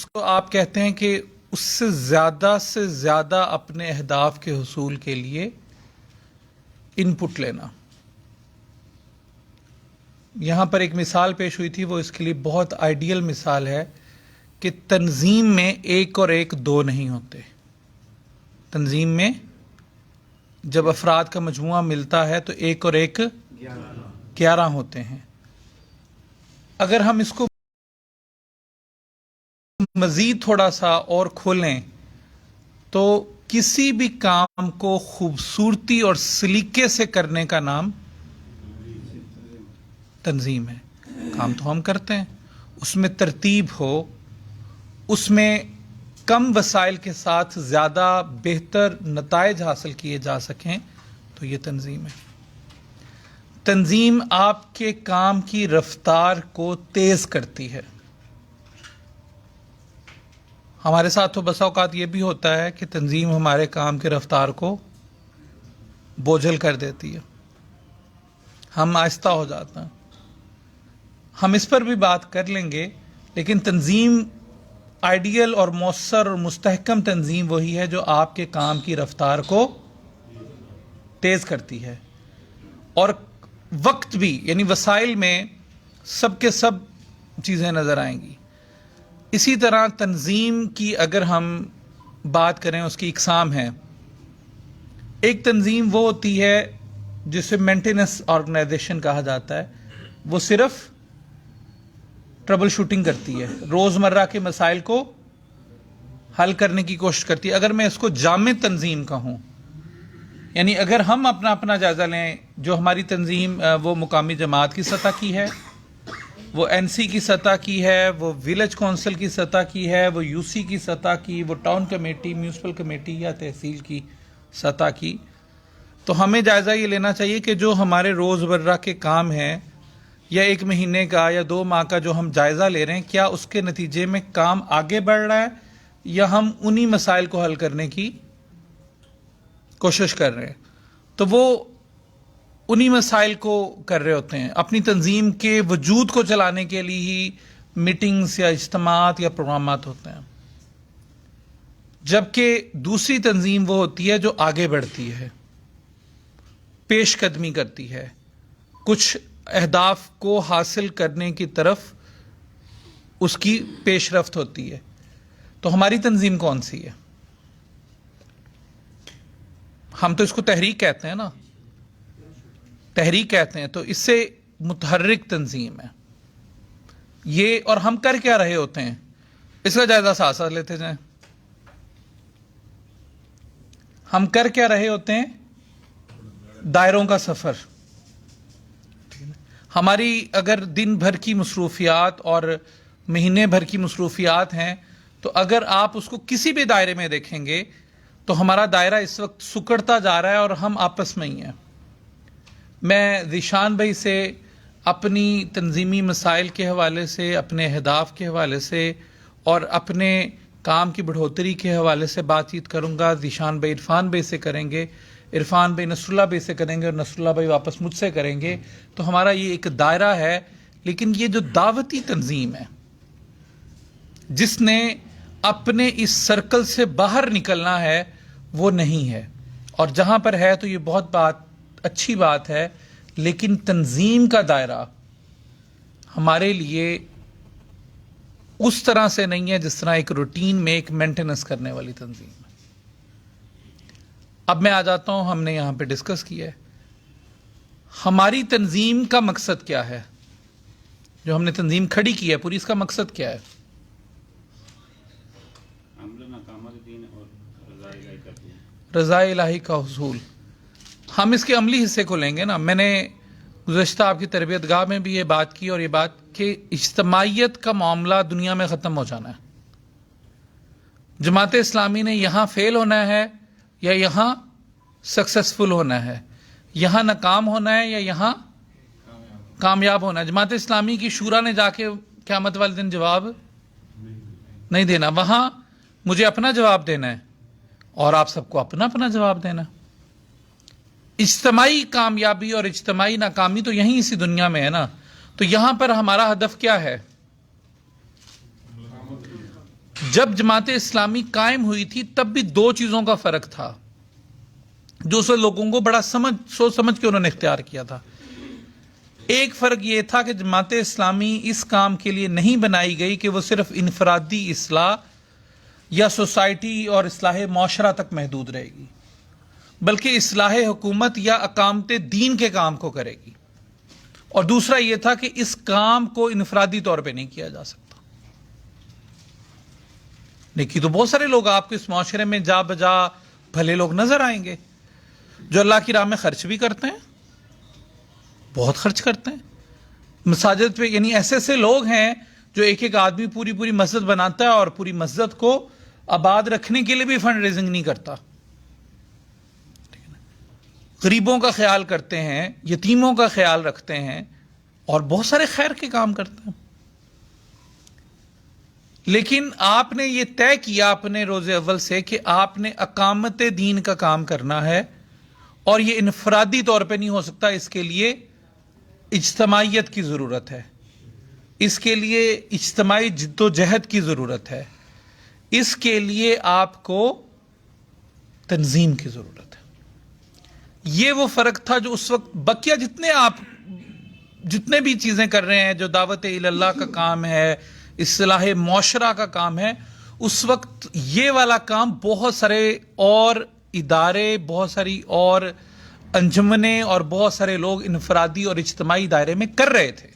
کو آپ کہتے ہیں کہ اس سے زیادہ اپنے اہداف کے حصول کے لیے ان پٹ لینا. یہاں پر ایک مثال پیش ہوئی تھی، وہ اس کے لیے بہت آئیڈیل مثال ہے کہ تنظیم میں ایک اور ایک دو نہیں ہوتے. تنظیم میں جب افراد کا مجموعہ ملتا ہے تو ایک اور ایک 11 ہوتے ہیں. اگر ہم اس کو مزید تھوڑا سا اور کھولیں تو کسی بھی کام کو خوبصورتی اور سلیقے سے کرنے کا نام تنظیم ہے. کام تو ہم کرتے ہیں، اس میں ترتیب ہو، اس میں کم وسائل کے ساتھ زیادہ بہتر نتائج حاصل کیے جا سکیں تو یہ تنظیم ہے. تنظیم آپ کے کام کی رفتار کو تیز کرتی ہے. ہمارے ساتھ تو بسا اوقات یہ بھی ہوتا ہے کہ تنظیم ہمارے کام کی رفتار کو بوجھل کر دیتی ہے، ہم آہستہ ہو جاتے ہیں. ہم اس پر بھی بات کر لیں گے، لیکن تنظیم آئیڈیل اور مؤثر اور مستحکم تنظیم وہی ہے جو آپ کے کام کی رفتار کو تیز کرتی ہے، اور وقت بھی، یعنی وسائل میں سب کے سب چیزیں نظر آئیں گی. اسی طرح تنظیم کی اگر ہم بات کریں، اس کی اقسام ہیں. ایک تنظیم وہ ہوتی ہے جسے مینٹیننس آرگنائزیشن کہا جاتا ہے. وہ صرف ٹربل شوٹنگ کرتی ہے، روزمرہ کے مسائل کو حل کرنے کی کوشش کرتی ہے. اگر میں اس کو جامع تنظیم کہوں، یعنی اگر ہم اپنا جائزہ لیں، جو ہماری تنظیم وہ مقامی جماعت کی سطح کی ہے، وہ NC کی سطح کی ہے، وہ ولیج کونسل کی سطح کی ہے، وہ UC کی سطح کی، وہ ٹاؤن کمیٹی، میونسپل کمیٹی یا تحصیل کی سطح کی، تو ہمیں جائزہ یہ لینا چاہیے کہ جو ہمارے روزمرہ کے کام ہیں، یا 1 مہینے کا یا 2 ماہ کا جو ہم جائزہ لے رہے ہیں، کیا اس کے نتیجے میں کام آگے بڑھ رہا ہے یا ہم انہی مسائل کو حل کرنے کی کوشش کر رہے ہیں. تو وہ انہی مسائل کو کر رہے ہوتے ہیں. اپنی تنظیم کے وجود کو چلانے کے لیے ہی میٹنگز یا اجتماعات یا پروگرامات ہوتے ہیں. جبکہ دوسری تنظیم وہ ہوتی ہے جو آگے بڑھتی ہے، پیش قدمی کرتی ہے، کچھ اہداف کو حاصل کرنے کی طرف اس کی پیش رفت ہوتی ہے. تو ہماری تنظیم کون سی ہے؟ ہم تو اس کو تحریک کہتے ہیں نا، تحریک کہتے ہیں. تو اس سے متحرک تنظیم ہے یہ. اور ہم کر کیا رہے ہوتے ہیں، اس کا جائزہ ساتھ ساتھ لیتے جائیں. ہم کر کیا رہے ہوتے ہیں؟ دائروں کا سفر. ہماری اگر دن بھر کی مصروفیات اور مہینے بھر کی مصروفیات ہیں، تو اگر آپ اس کو کسی بھی دائرے میں دیکھیں گے تو ہمارا دائرہ اس وقت سکڑتا جا رہا ہے اور ہم آپس میں ہی ہیں. میں ذیشان بھائی سے اپنی تنظیمی مسائل کے حوالے سے، اپنے اہداف کے حوالے سے اور اپنے کام کی بڑھوتری کے حوالے سے بات چیت کروں گا. ذیشان بھائی عرفان بھائی سے کریں گے، عرفان بھائی نصر اللہ بھائی سے کریں گے، اور نصر اللہ بھائی واپس مجھ سے کریں گے. تو ہمارا یہ ایک دائرہ ہے. لیکن یہ جو دعوتی تنظیم ہے جس نے اپنے اس سرکل سے باہر نکلنا ہے، وہ نہیں ہے. اور جہاں پر ہے تو یہ بہت اچھی بات ہے، لیکن تنظیم کا دائرہ ہمارے لیے اس طرح سے نہیں ہے جس طرح ایک روٹین میں ایک مینٹیننس کرنے والی تنظیم ہے. اب میں آ جاتا ہوں، ہم نے یہاں پہ ڈسکس کیا ہے ہماری تنظیم کا مقصد کیا ہے. جو ہم نے تنظیم کھڑی کی ہے پوری، اس کا مقصد کیا ہے؟ رضا الہی کا حصول. ہم اس کے عملی حصے کو لیں گے نا. میں نے گزشتہ آپ کی تربیت گاہ میں بھی یہ بات کی، اور یہ بات کہ اجتماعیت کا معاملہ دنیا میں ختم ہو جانا ہے. جماعت اسلامی نے یہاں فیل ہونا ہے یا یہاں سکسیسفل ہونا ہے، یہاں ناکام ہونا ہے یا یہاں کامیاب ہونا ہے. جماعت اسلامی کی شورا نے جا کے قیامت والے دن جواب نہیں دینا، وہاں مجھے اپنا جواب دینا ہے اور آپ سب کو اپنا اپنا جواب دینا. اجتماعی کامیابی اور اجتماعی ناکامی تو یہیں اسی دنیا میں ہے نا. تو یہاں پر ہمارا ہدف کیا ہے؟ جب جماعت اسلامی قائم ہوئی تھی تب بھی دو چیزوں کا فرق تھا جو سے لوگوں کو بڑا سوچ سمجھ کے انہوں نے اختیار کیا تھا. ایک فرق یہ تھا کہ جماعت اسلامی اس کام کے لیے نہیں بنائی گئی کہ وہ صرف انفرادی اصلاح یا سوسائٹی اور اصلاح معاشرہ تک محدود رہے گی، بلکہ اصلاح حکومت یا اقامت دین کے کام کو کرے گی. اور دوسرا یہ تھا کہ اس کام کو انفرادی طور پہ نہیں کیا جا سکتا. نیکی تو بہت سارے لوگ آپ کو اس معاشرے میں جا بجا بھلے لوگ نظر آئیں گے جو اللہ کی راہ میں خرچ بھی کرتے ہیں، بہت خرچ کرتے ہیں مساجد پہ. یعنی ایسے ایسے لوگ ہیں جو ایک ایک آدمی پوری مسجد بناتا ہے اور پوری مسجد کو آباد رکھنے کے لیے بھی فنڈ ریزنگ نہیں کرتا. غریبوں کا خیال کرتے ہیں، یتیموں کا خیال رکھتے ہیں اور بہت سارے خیر کے کام کرتے ہیں. لیکن آپ نے یہ طے کیا اپنے روز اول سے کہ آپ نے اقامت دین کا کام کرنا ہے اور یہ انفرادی طور پہ نہیں ہو سکتا. اس کے لیے اجتماعیت کی ضرورت ہے، اس کے لیے اجتماعی جد و جہد کی ضرورت ہے، اس کے لیے آپ کو تنظیم کی ضرورت ہے. یہ وہ فرق تھا جو اس وقت بقیہ جتنے بھی چیزیں کر رہے ہیں، جو دعوت اللہ کا کام ہے، اصلاح معاشرہ کا کام ہے، اس وقت یہ والا کام بہت سارے اور ادارے، بہت ساری اور انجمنیں اور بہت سارے لوگ انفرادی اور اجتماعی دائرے میں کر رہے تھے.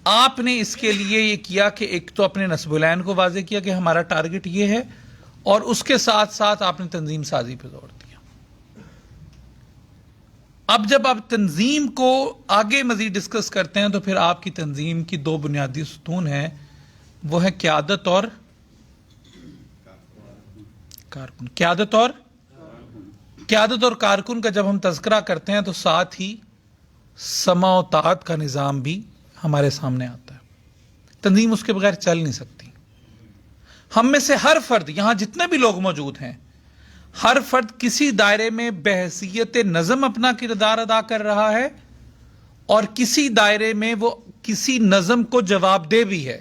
آپ نے اس کے لیے یہ کیا کہ ایک تو اپنے نصب العین کو واضح کیا کہ ہمارا ٹارگٹ یہ ہے، اور اس کے ساتھ ساتھ آپ نے تنظیم سازی پہ زور دیا. اب جب آپ تنظیم کو آگے مزید ڈسکس کرتے ہیں تو پھر آپ کی تنظیم کی دو بنیادی ستون ہیں، وہ ہے قیادت اور کارکن. قیادت اور کارکن کا جب ہم تذکرہ کرتے ہیں تو ساتھ ہی سمع و طاعت کا نظام بھی ہمارے سامنے آتا ہے. تنظیم اس کے بغیر چل نہیں سکتی. ہم میں سے ہر فرد، یہاں جتنے بھی لوگ موجود ہیں، ہر فرد کسی دائرے میں بحیثیت نظم اپنا کردار ادا کر رہا ہے اور کسی دائرے میں وہ کسی نظم کو جواب دہ بھی ہے.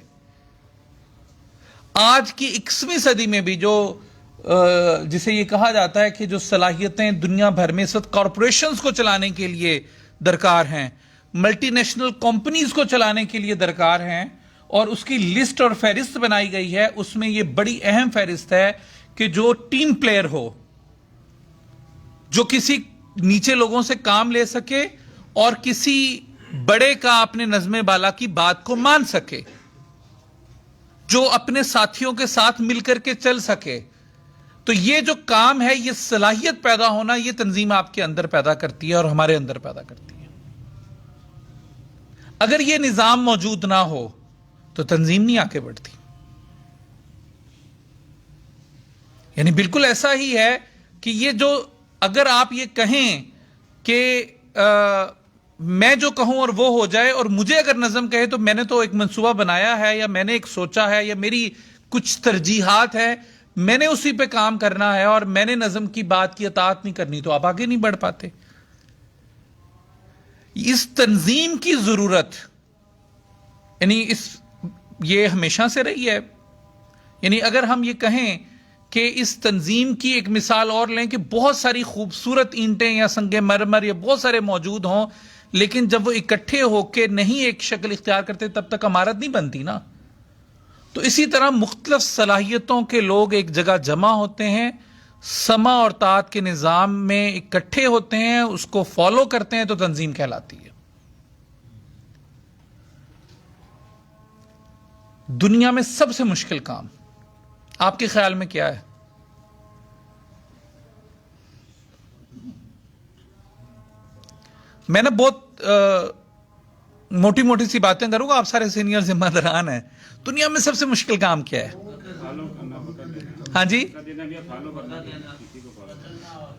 آج کی 21ویں صدی میں بھی جو جسے یہ کہا جاتا ہے کہ جو صلاحیتیں دنیا بھر میں اس وقت کارپوریشنز کو چلانے کے لیے درکار ہیں، ملٹی نیشنل کمپنیز کو چلانے کے لیے درکار ہیں، اور اس کی لسٹ اور فہرست بنائی گئی ہے، اس میں یہ بڑی اہم فہرست ہے کہ جو ٹیم پلیئر ہو، جو کسی نیچے لوگوں سے کام لے سکے اور کسی بڑے کا اپنے نظم بالا کی بات کو مان سکے، جو اپنے ساتھیوں کے ساتھ مل کر کے چل سکے. تو یہ جو کام ہے، یہ صلاحیت پیدا ہونا، یہ تنظیم آپ کے اندر پیدا کرتی ہے اور ہمارے اندر پیدا کرتی ہے. اگر یہ نظام موجود نہ ہو تو تنظیم نہیں آگے بڑھتی. یعنی بالکل ایسا ہی ہے کہ یہ جو اگر آپ یہ کہیں کہ میں جو کہوں اور وہ ہو جائے، اور مجھے اگر نظم کہے تو میں نے تو ایک منصوبہ بنایا ہے یا میں نے ایک سوچا ہے یا میری کچھ ترجیحات ہے، میں نے اسی پہ کام کرنا ہے اور میں نے نظم کی بات کی اطاعت نہیں کرنی، تو آپ آگے نہیں بڑھ پاتے. اس تنظیم کی ضرورت یعنی یہ ہمیشہ سے رہی ہے. یعنی اگر ہم یہ کہیں کہ اس تنظیم کی ایک مثال اور لیں کہ بہت ساری خوبصورت اینٹیں یا سنگ مرمر یا بہت سارے موجود ہوں، لیکن جب وہ اکٹھے ہو کے نہیں ایک شکل اختیار کرتے تب تک عمارت نہیں بنتی نا. تو اسی طرح مختلف صلاحیتوں کے لوگ ایک جگہ جمع ہوتے ہیں، سمع اور طاعت کے نظام میں اکٹھے ہوتے ہیں، اس کو فالو کرتے ہیں، تو تنظیم کہلاتی ہے. دنیا میں سب سے مشکل کام آپ کے خیال میں کیا ہے؟ میں نے بہت موٹی موٹی سی باتیں کروں گا، آپ سارے سینئر ذمہ داران ہیں. دنیا میں سب سے مشکل کام کیا ہے؟ ہاں جی،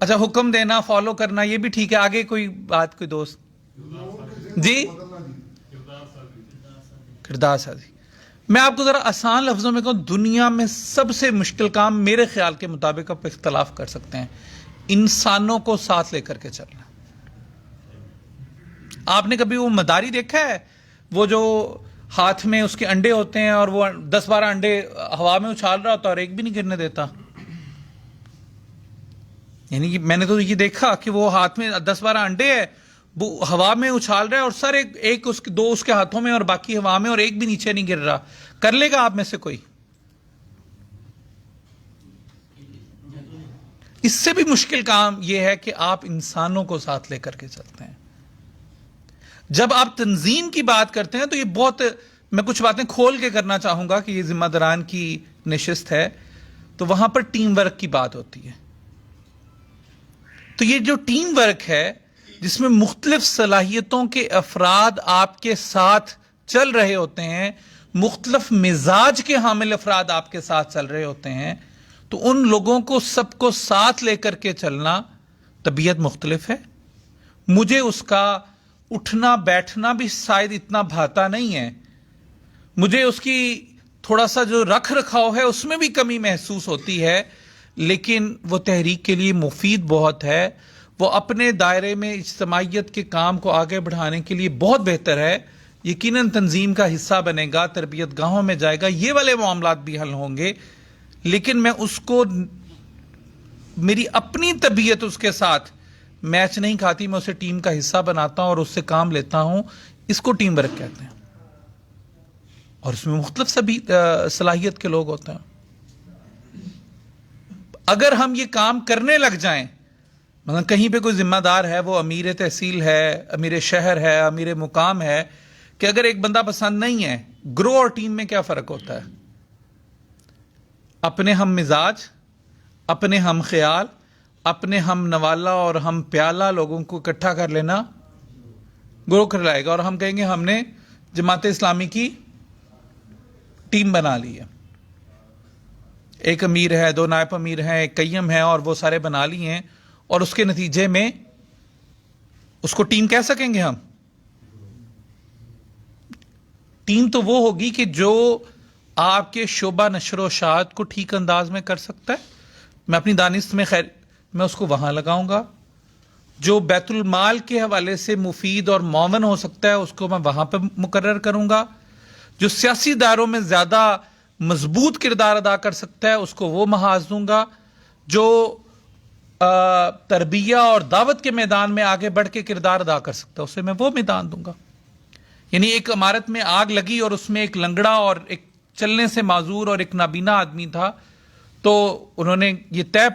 اچھا، حکم دینا، فالو کرنا، یہ بھی ٹھیک ہے. آگے کوئی بات، کوئی دوست؟ جی، کردار سازی. میں آپ کو ذرا آسان لفظوں میں کہوں، دنیا میں سب سے مشکل کام میرے خیال کے مطابق آپ اختلاف کر سکتے ہیں، انسانوں کو ساتھ لے کر کے چلنا. آپ نے کبھی وہ مداری دیکھا ہے، وہ جو ہاتھ میں اس کے انڈے ہوتے ہیں اور وہ 10-12 انڈے ہوا میں اچھال رہا ہوتا ہے اور ایک بھی نہیں گرنے دیتا. یعنی کہ میں نے تو یہ دیکھا کہ وہ ہاتھ میں 10-12 انڈے ہے، وہ ہوا میں اچھال رہا ہے اور سر ایک اس کے 2 اس کے ہاتھوں میں اور باقی ہوا میں اور ایک بھی نیچے نہیں گر رہا. کر لے گا آپ میں سے کوئی؟ اس سے بھی مشکل کام یہ ہے کہ آپ انسانوں کو ساتھ لے کر کے چلتے ہیں. جب آپ تنظیم کی بات کرتے ہیں تو یہ بہت، میں کچھ باتیں کھول کے کرنا چاہوں گا کہ یہ ذمہ داران کی نشست ہے، تو وہاں پر ٹیم ورک کی بات ہوتی ہے. تو یہ جو ٹیم ورک ہے جس میں مختلف صلاحیتوں کے افراد آپ کے ساتھ چل رہے ہوتے ہیں، مختلف مزاج کے حامل افراد آپ کے ساتھ چل رہے ہوتے ہیں، تو ان لوگوں کو سب کو ساتھ لے کر کے چلنا، طبیعت مختلف ہے. مجھے اس کا اٹھنا بیٹھنا بھی شاید اتنا بھاتا نہیں ہے، مجھے اس کی تھوڑا سا جو رکھ رکھاؤ ہے اس میں بھی کمی محسوس ہوتی ہے، لیکن وہ تحریک کے لیے مفید بہت ہے. وہ اپنے دائرے میں اجتماعیت کے کام کو آگے بڑھانے کے لیے بہت بہتر ہے. یقیناً تنظیم کا حصہ بنے گا، تربیت گاہوں میں جائے گا، یہ والے معاملات بھی حل ہوں گے، لیکن میں اس کو، میری اپنی طبیعت اس کے ساتھ میچ نہیں کھاتی، میں اسے ٹیم کا حصہ بناتا ہوں اور اس سے کام لیتا ہوں. اس کو ٹیم ورک کہتے ہیں، اور اس میں مختلف سبھی صلاحیت کے لوگ ہوتے ہیں. اگر ہم یہ کام کرنے لگ جائیں، مطلب کہیں پہ کوئی ذمہ دار ہے، وہ امیر تحصیل ہے، امیر شہر ہے، امیر مقام ہے، کہ اگر ایک بندہ پسند نہیں ہے، گروہ اور ٹیم میں کیا فرق ہوتا ہے؟ اپنے ہم مزاج، اپنے ہم خیال، اپنے ہم نوالا اور ہم پیالہ لوگوں کو اکٹھا کر لینا گروہ کہلائے گا، اور ہم کہیں گے ہم نے جماعت اسلامی کی ٹیم بنا لی ہے. ایک امیر ہے، 2 نائب امیر ہیں، ایک قیم ہے، اور وہ سارے بنا لی ہیں، اور اس کے نتیجے میں اس کو ٹیم کہہ سکیں گے ہم؟ ٹیم تو وہ ہوگی کہ جو آپ کے شعبہ نشر و اشاعت کو ٹھیک انداز میں کر سکتا ہے. میں اپنی دانست میں خیر میں اس کو وہاں لگاؤں گا. جو بیت المال کے حوالے سے مفید اور معاون ہو سکتا ہے اس کو میں وہاں پہ مقرر کروں گا. جو سیاسی دائروں میں زیادہ مضبوط کردار ادا کر سکتا ہے اس کو وہ محاذ دوں گا. جو تربیہ اور دعوت کے میدان میں آگے بڑھ کے کردار ادا کر سکتا ہے اسے میں وہ میدان دوں گا. یعنی ایک عمارت میں آگ لگی اور اس میں ایک لنگڑا اور ایک چلنے سے معذور اور ایک نابینا آدمی تھا، تو انہوں نے یہ طے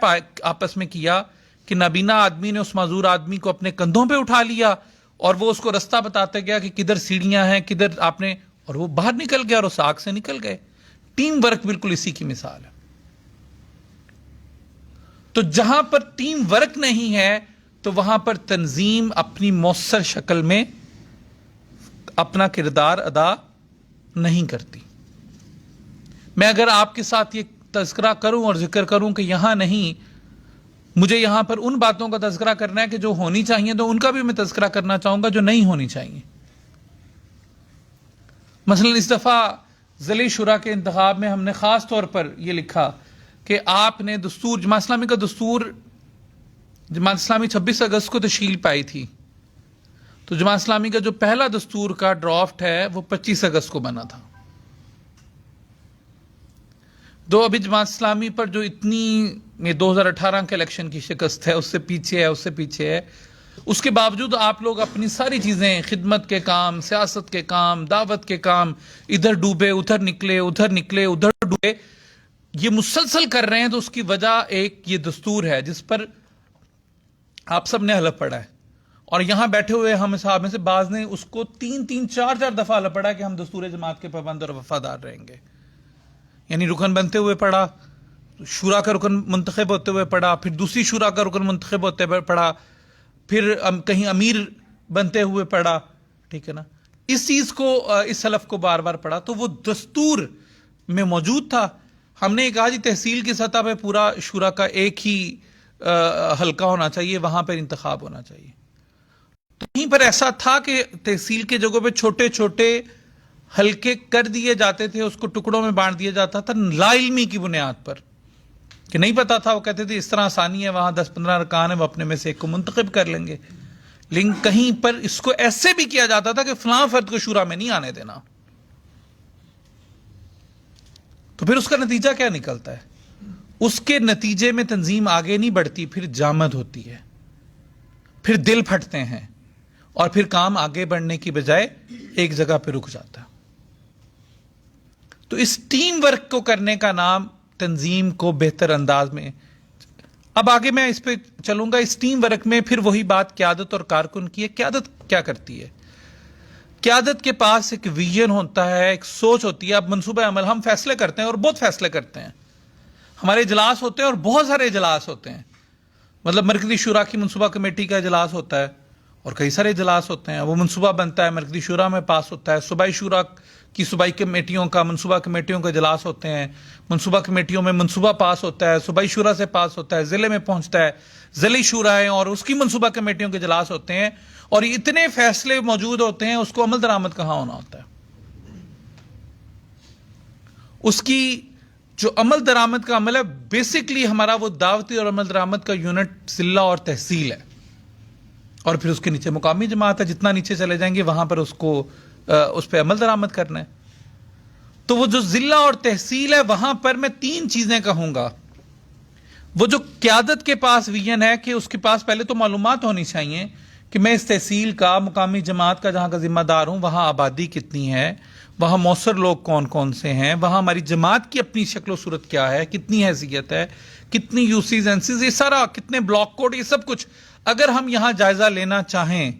آپس میں کیا کہ نابینا آدمی نے اس معذور آدمی کو اپنے کندھوں پہ اٹھا لیا اور وہ اس کو رستہ بتاتے گیا کہ کدھر سیڑھیاں ہیں، کدھر آپ نے، اور وہ باہر نکل گیا اور اس آگ سے نکل گئے. ٹیم ورک بالکل اسی کی مثال ہے. تو جہاں پر ٹیم ورک نہیں ہے تو وہاں پر تنظیم اپنی مؤثر شکل میں اپنا کردار ادا نہیں کرتی. میں اگر آپ کے ساتھ یہ تذکرہ کروں اور ذکر کروں کہ یہاں نہیں، مجھے یہاں پر ان باتوں کا تذکرہ کرنا ہے کہ جو ہونی چاہیے، تو ان کا بھی میں تذکرہ کرنا چاہوں گا جو نہیں ہونی چاہیے. مثلا اس دفعہ ضلعی شورا کے انتخاب میں ہم نے خاص طور پر یہ لکھا کہ آپ نے دستور، جماعت اسلامی کا دستور، جماعت اسلامی 26 اگست کو تشکیل پائی تھی، تو جماعت اسلامی کا جو پہلا دستور کا ڈرافٹ ہے وہ 25 اگست کو بنا تھا. ابھی جماعت اسلامی پر جو اتنی 2018 کے الیکشن کی شکست ہے، اس سے پیچھے ہے، اس کے باوجود آپ لوگ اپنی ساری چیزیں، خدمت کے کام، سیاست کے کام، دعوت کے کام، ادھر ڈوبے ادھر نکلے، ادھر ڈوبے، یہ مسلسل کر رہے ہیں. تو اس کی وجہ ایک یہ دستور ہے جس پر آپ سب نے حلف پڑھا ہے، اور یہاں بیٹھے ہوئے ہم صاحب میں سے بعض نے اس کو 3-4 دفعہ حلف پڑھا کہ ہم دستور جماعت کے پابند اور وفادار رہیں گے. یعنی رکن بنتے ہوئے پڑھا، شورا کا رکن منتخب ہوتے ہوئے پڑھا، پھر دوسری شورا کا رکن منتخب ہوتے ہوئے پڑھا، پھر کہیں امیر بنتے ہوئے پڑھا. ٹھیک ہے نا؟ اس چیز کو، اس حلف کو بار بار پڑھا تو وہ دستور میں موجود تھا. ہم نے کہا جی تحصیل کی سطح پہ پورا شورا کا ایک ہی حلقہ ہونا چاہیے، وہاں پر انتخاب ہونا چاہیے. تو کہیں پر ایسا تھا کہ تحصیل کے جگہوں پہ چھوٹے چھوٹے حلقے کر دیے جاتے تھے، اس کو ٹکڑوں میں بانٹ دیا جاتا تھا لا علمی کی بنیاد پر، کہ نہیں پتا تھا. وہ کہتے تھے اس طرح آسانی ہے، وہاں 10-15 ارکان ہیں، وہ اپنے میں سے ایک کو منتخب کر لیں گے. لیکن کہیں پر اس کو ایسے بھی کیا جاتا تھا کہ فلاں فرد کو شورا میں نہیں آنے دینا. تو پھر اس کا نتیجہ کیا نکلتا ہے؟ اس کے نتیجے میں تنظیم آگے نہیں بڑھتی، پھر جامد ہوتی ہے، پھر دل پھٹتے ہیں، اور پھر کام آگے بڑھنے کی بجائے ایک جگہ پہ رک جاتا ہے۔ تو اس ٹیم ورک کو کرنے کا نام تنظیم کو بہتر انداز میں، اب آگے میں اس پہ چلوں گا۔ اس ٹیم ورک میں پھر وہی بات قیادت اور کارکن کی ہے۔ قیادت کیا کرتی ہے؟ قیادت کے پاس ایک ویژن ہوتا ہے، ایک سوچ ہوتی ہے۔ اب منصوبہ عمل، ہم فیصلے کرتے ہیں اور بہت فیصلے کرتے ہیں، ہمارے اجلاس ہوتے ہیں اور بہت سارے اجلاس ہوتے ہیں، مطلب مرکزی شورا کی منصوبہ کمیٹی کا اجلاس ہوتا ہے اور کئی سارے اجلاس ہوتے ہیں، وہ منصوبہ بنتا ہے، مرکزی شورا میں پاس ہوتا ہے، صوبائی شورا کی صوبائی کمیٹیوں کا، منصوبہ کمیٹیوں کا اجلاس ہوتے ہیں، منصوبہ کمیٹیوں میں منصوبہ پاس ہوتا ہے، صوبائی شورا سے پاس ہوتا ہے، ضلع میں پہنچتا ہے، ضلعی شورا ہے اور اس کی منصوبہ کمیٹیوں کے اجلاس ہوتے ہیں، اور اتنے فیصلے موجود ہوتے ہیں، اس کو عمل درآمد کہاں ہونا ہوتا ہے؟ اس کی جو عمل درآمد کا عمل ہے، بیسکلی ہمارا وہ دعوتی اور عمل درآمد کا یونٹ ضلع اور تحصیل ہے، اور پھر اس کے نیچے مقامی جماعت ہے۔ جتنا نیچے چلے جائیں گے وہاں پر اس پہ عمل درآمد کرنا ہے۔ تو وہ جو ضلع اور تحصیل ہے، وہاں پر میں 3 چیزیں کہوں گا۔ وہ جو قیادت کے پاس ویژن ہے کہ اس کے پاس پہلے تو معلومات ہونی چاہیے کہ میں اس تحصیل کا، مقامی جماعت کا جہاں کا ذمہ دار ہوں، وہاں آبادی کتنی ہے، وہاں مؤثر لوگ کون کون سے ہیں، وہاں ہماری جماعت کی اپنی شکل و صورت کیا ہے، کتنی حیثیت ہے، کتنی یوسیز اینسیز، یہ سارا، کتنے بلاک کوڈ، یہ سب کچھ اگر ہم یہاں جائزہ لینا چاہیں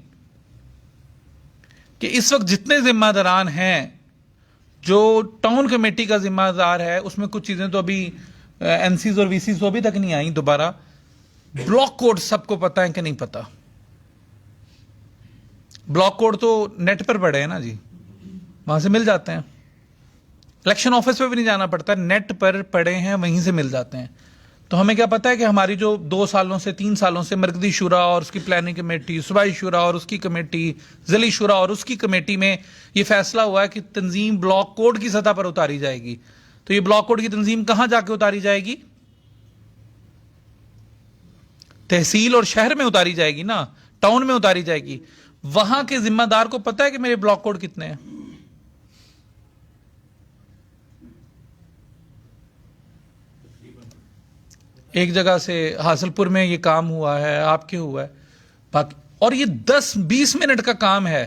کہ اس وقت جتنے ذمہ داران ہیں، جو ٹاؤن کمیٹی کا ذمہ دار ہے، اس میں کچھ چیزیں تو ابھی این سیز اور وی سیز ابھی تک نہیں آئیں دوبارہ، بلاک کوڈ سب کو پتا ہے کہ نہیں پتا؟ بلاک کوڈ تو نیٹ پر پڑے ہیں نا جی، وہاں سے مل جاتے ہیں، الیکشن آفس پہ بھی نہیں جانا پڑتا، نیٹ پر پڑے ہیں، وہیں سے مل جاتے ہیں۔ تو ہمیں کیا پتا ہے کہ ہماری جو 2 سالوں سے 3 سالوں سے مرکزی شورا اور اس کی پلاننگ کمیٹی، صوبائی شورا اور اس کی کمیٹی، ضلعی شورا اور اس کی کمیٹی میں یہ فیصلہ ہوا ہے کہ تنظیم بلاک کوڈ کی سطح پر اتاری جائے گی۔ تو یہ بلاک کوڈ کی تنظیم کہاں جا کے اتاری جائے گی؟ تحصیل اور شہر میں اتاری جائے گی نا، ٹاؤن میں اتاری جائے گی۔ وہاں کے ذمہ دار کو پتا ہے کہ میرے بلاک کوڈ کتنے ہیں؟ ایک جگہ سے حاصل پور میں یہ کام ہوا ہے، آپ کے ہوا ہے، باقی اور یہ 10-20 منٹ کا کام ہے۔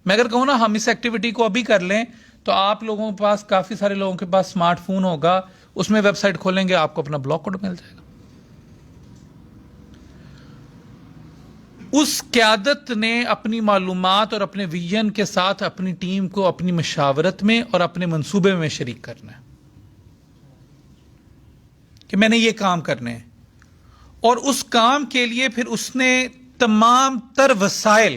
میں اگر کہوں نا ہم اس ایکٹیویٹی کو ابھی کر لیں تو آپ لوگوں کے پاس، کافی سارے لوگوں کے پاس سمارٹ فون ہوگا، اس میں ویب سائٹ کھولیں گے، آپ کو اپنا بلاک کوڈ مل جائے گا۔ اس قیادت نے اپنی معلومات اور اپنے ویژن کے ساتھ اپنی ٹیم کو اپنی مشاورت میں اور اپنے منصوبے میں شریک کرنا ہے کہ میں نے یہ کام کرنے ہیں، اور اس کام کے لیے پھر اس نے تمام تر وسائل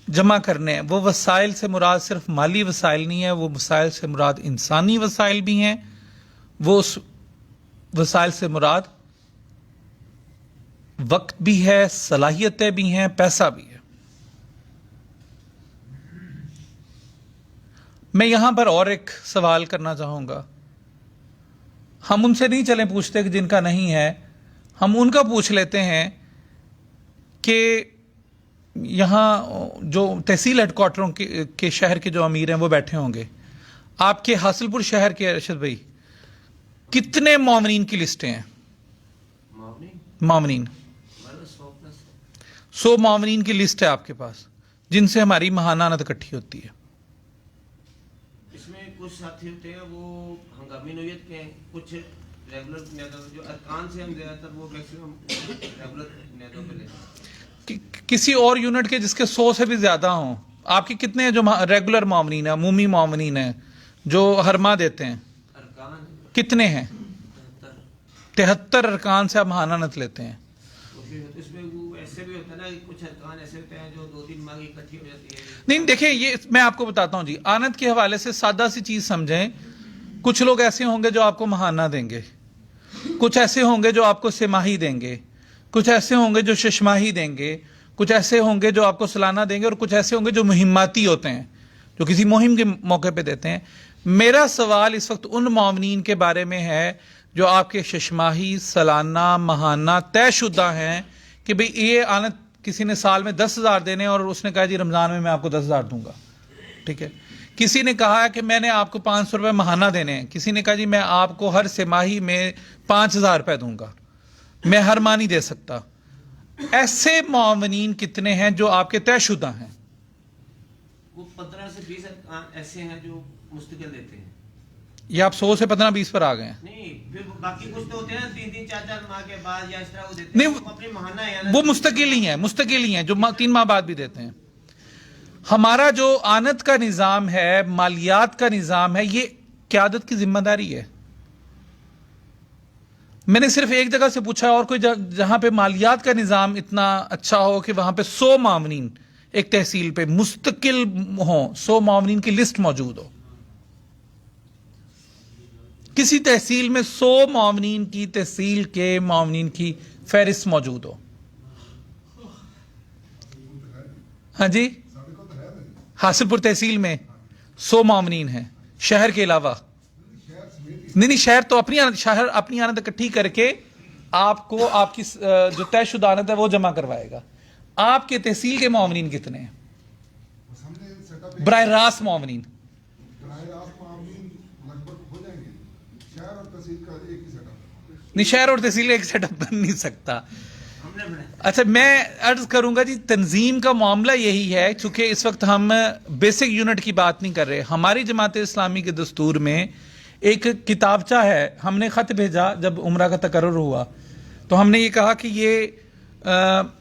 جمع کرنے ہیں۔ وہ وسائل سے مراد صرف مالی وسائل نہیں ہے، وہ وسائل سے مراد انسانی وسائل بھی ہیں، وہ اس وسائل سے مراد وقت بھی ہے، صلاحیتیں بھی ہیں، پیسہ بھی ہے۔ میں یہاں پر اور ایک سوال کرنا چاہوں گا۔ ہم ان سے نہیں چلیں پوچھتے کہ جن کا نہیں ہے، ہم ان کا پوچھ لیتے ہیں کہ یہاں جو تحصیل ہیڈ کوارٹروں کے شہر کے جو امیر ہیں وہ بیٹھے ہوں گے، آپ کے حاصل پور شہر کے ارشد بھائی کتنے معاونین کی لسٹیں ہیں؟ معاونین 100 معاونین کی لسٹ ہے آپ کے پاس، جن سے ہماری ماہانہ آمد اکٹھی ہوتی ہے۔ اس میں کچھ ساتھی ہوتے ہیں وہ ہنگامی نوعیت کے ہیں، کچھ ریگولر جو ارکان سے ہم زیادہ تر وہ میکسیمم ریگولر نیتوں پہ لیتے ہیں۔ کسی اور یونٹ کے جس کے 100 سے بھی زیادہ ہوں، آپ کے کتنے ہیں جو ریگولر معاونین ہیں، عمومی معاونین ہیں جو ہر ماہ دیتے ہیں؟ ارکان کتنے ہیں؟ 73 ارکان سے آپ ماہانہ آمد لیتے ہیں۔ اس میں وہ ایسے بھی ہوتا ہے نا، کچھ ارکان ایسے ہوتے ہیں جو 2-3 ماہ کی اکٹھی ہو جاتی ہے۔ نہیں دیکھیں، یہ میں آپ کو بتاتا ہوں جی، آنت کے حوالے سے سادہ سی چیز سمجھیں۔ کچھ لوگ ایسے ہوں گے جو آپ کو ماہانہ دیں گے، کچھ ایسے ہوں گے جو آپ کو سہ ماہی دیں گے، کچھ ایسے ہوں گے جو ششماہی دیں گے، کچھ ایسے ہوں گے جو آپ کو سالانہ دیں گے، اور کچھ ایسے ہوں گے جو مہماتی ہوتے ہیں، جو کسی مہم کے موقع پہ دیتے ہیں۔ میرا سوال اس وقت ان معاونین کے بارے میں ہے جو آپ کے ششماہی، سالانہ، ماہانہ طے شدہ ہیں کہ بھئی یہ آنت کسی نے سال میں 10,000 دینے اور اس نے کہا جی رمضان میں آپ کو 10,000 دوں گا، ٹھیک ہے؟ کسی نے کہا کہ میں نے آپ کو 500 روپے ماہانہ دینے ہیں, کسی نے کہا جی میں آپ کو ہر سہ ماہی میں 5000 روپے دوں گا, میں ہر ماہ نہیں دے سکتا. ایسے معاونین کتنے ہیں جو آپ کے طے شدہ ہیں؟ وہ 15 سے 20 ایسے ہیں جو مستقل دیتے ہیں. یہ آپ 100 سے 15-20 پر آ گئے ہیں. نہیں, پھر باقی کچھ تو ہوتے ہیں 3-3 4-4 ماہ کے بعد یا اس طرح وہ دیتے ہیں. نہیں, وہ اپنی ماہانہ ہے نا, وہ مستقل ہی ہیں جو 3 ماہ بعد بھی دیتے ہیں. ہمارا جو آنت کا نظام ہے, مالیات کا نظام ہے, یہ قیادت کی ذمہ داری ہے. میں نے صرف ایک جگہ سے پوچھا اور کوئی جہاں پہ مالیات کا نظام اتنا اچھا ہو کہ وہاں پہ 100 معاونین ایک تحصیل پہ مستقل ہوں, 100 معاونین کی لسٹ موجود ہو. کسی تحصیل میں 100 معاونین کی, تحصیل کے معاونین کی فہرست موجود ہو. ہاں جی, حاصل پور تحصیل میں 100 معاونین ہیں شہر کے علاوہ. نہیں, شہر تو اپنی آنت اکٹھی کر کے آپ کو آپ کی جو طے شدہ آنت ہے وہ جمع کروائے گا. آپ کے تحصیل کے معاونین کتنے ہیں براہ راست معاونین؟ نہیں, شہر اور تحصیل ایک سیٹ اپ بن نہیں سکتا. اچھا, میں عرض کروں گا جی, تنظیم کا معاملہ یہی ہے. چونکہ اس وقت ہم بیسک یونٹ کی بات نہیں کر رہے. ہماری جماعت اسلامی کے دستور میں ایک کتابچہ ہے, ہم نے خط بھیجا جب عمرہ کا تقرر ہوا تو ہم نے یہ کہا کہ یہ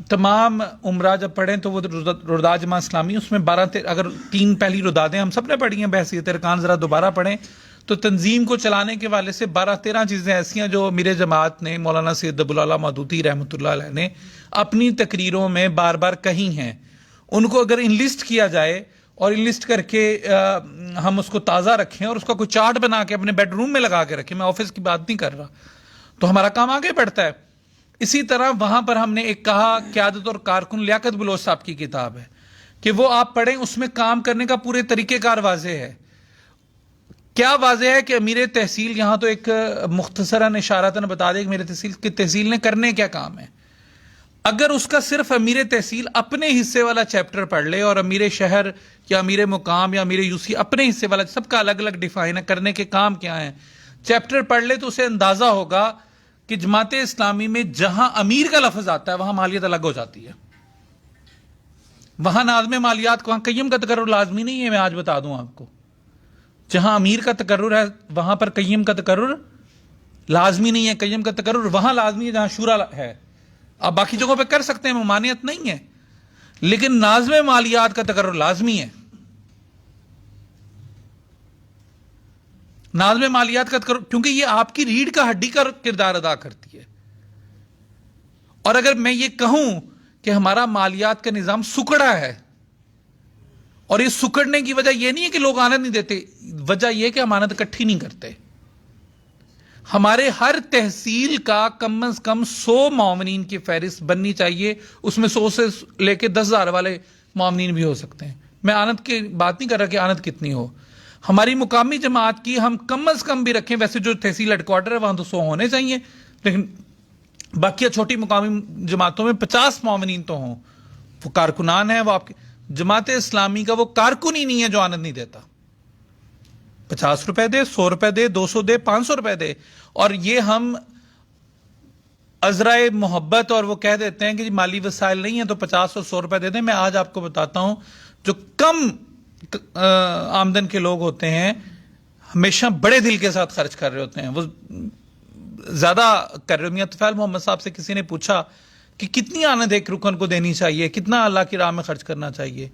تمام عمرہ جب پڑھیں تو وہ ردا جماعت اسلامی, اس میں 12 اگر 3 پہلی ردادیں ہم سب نے پڑھی ہیں بحیثیت ارکان, ذرا دوبارہ پڑھیں تو تنظیم کو چلانے کے والے سے 12-13 چیزیں ایسی ہیں جو میرے جماعت نے, مولانا سید ابوالعلا مودودی رحمۃ اللہ علیہ نے اپنی تقریروں میں بار بار کہی ہیں. ان کو اگر انلسٹ کیا جائے اور انلسٹ کر کے ہم اس کو تازہ رکھیں اور اس کا کوئی چارٹ بنا کے اپنے بیڈ روم میں لگا کے رکھیں, میں آفس کی بات نہیں کر رہا, تو ہمارا کام آگے بڑھتا ہے. اسی طرح وہاں پر ہم نے ایک کہا, قیادت اور کارکن لیاقت بلوچ صاحب کی کتاب ہے کہ وہ آپ پڑھیں, اس میں کام کرنے کا پورے طریقہ کار واضح ہے. کیا واضح ہے کہ امیر تحصیل, یہاں تو ایک مختصراً اشارتاً بتا دے کہ میرے تحصیل نے کرنے کیا کام ہے. اگر اس کا صرف امیر تحصیل اپنے حصے والا چیپٹر پڑھ لے اور امیر شہر یا امیر مقام یا امیر یوسی اپنے حصے والا, سب کا الگ الگ ڈیفائن ہے, کرنے کے کام کیا ہیں, چیپٹر پڑھ لے تو اسے اندازہ ہوگا کہ جماعت اسلامی میں جہاں امیر کا لفظ آتا ہے وہاں مالیت الگ ہو جاتی ہے. وہاں ناظم مالیات, وہاں قیم کا تقرر لازمی نہیں ہے. میں آج بتا دوں آپ کو, جہاں امیر کا تقرر ہے وہاں پر قیم کا تقرر لازمی نہیں ہے. قیم کا تقرر وہاں لازمی ہے جہاں شورا ہے. آپ باقی جگہوں پہ کر سکتے ہیں, ممانعت نہیں ہے, لیکن ناظم مالیات کا تقرر لازمی ہے. ناظم مالیات کا تقرر, کیونکہ یہ آپ کی ریڑھ کا ہڈی کا کردار ادا کرتی ہے. اور اگر میں یہ کہوں کہ ہمارا مالیات کا نظام سکڑا ہے, اور یہ سکڑنے کی وجہ یہ نہیں ہے کہ لوگ آنت نہیں دیتے, وجہ یہ کہ ہم آنت اکٹھی نہیں کرتے. ہمارے ہر تحصیل کا کم از کم 100 معاونین کی فہرست بننی چاہیے. اس میں 100 سے لے کے 10,000 والے معاونین بھی ہو سکتے ہیں. میں آنت کی بات نہیں کر رہا کہ آنت کتنی ہو. ہماری مقامی جماعت کی ہم کم از کم بھی رکھیں, ویسے جو تحصیل ہیڈ کوارٹر ہے وہاں تو 100 ہونے چاہیے, لیکن باقی چھوٹی مقامی جماعتوں میں 50 معاونین تو ہوں. وہ کارکنان ہیں, وہ آپ کے جماعت اسلامی کا وہ کارکن ہی نہیں ہے جو آنت نہیں دیتا. 50 روپے دے, 100 روپے دے, 200 دے, 500 روپے دے, اور یہ ہم عذرائے محبت اور وہ کہہ دیتے ہیں کہ مالی وسائل نہیں ہیں تو 50 اور 100 روپے دے دیں. میں آج آپ کو بتاتا ہوں, جو کم آمدن کے لوگ ہوتے ہیں ہمیشہ بڑے دل کے ساتھ خرچ کر رہے ہوتے ہیں, وہ زیادہ کر رہے. میاں طفیل محمد صاحب سے کسی نے پوچھا کہ کتنی آنت ایک رکن کو دینی چاہیے, کتنا اللہ کی راہ میں خرچ کرنا چاہیے,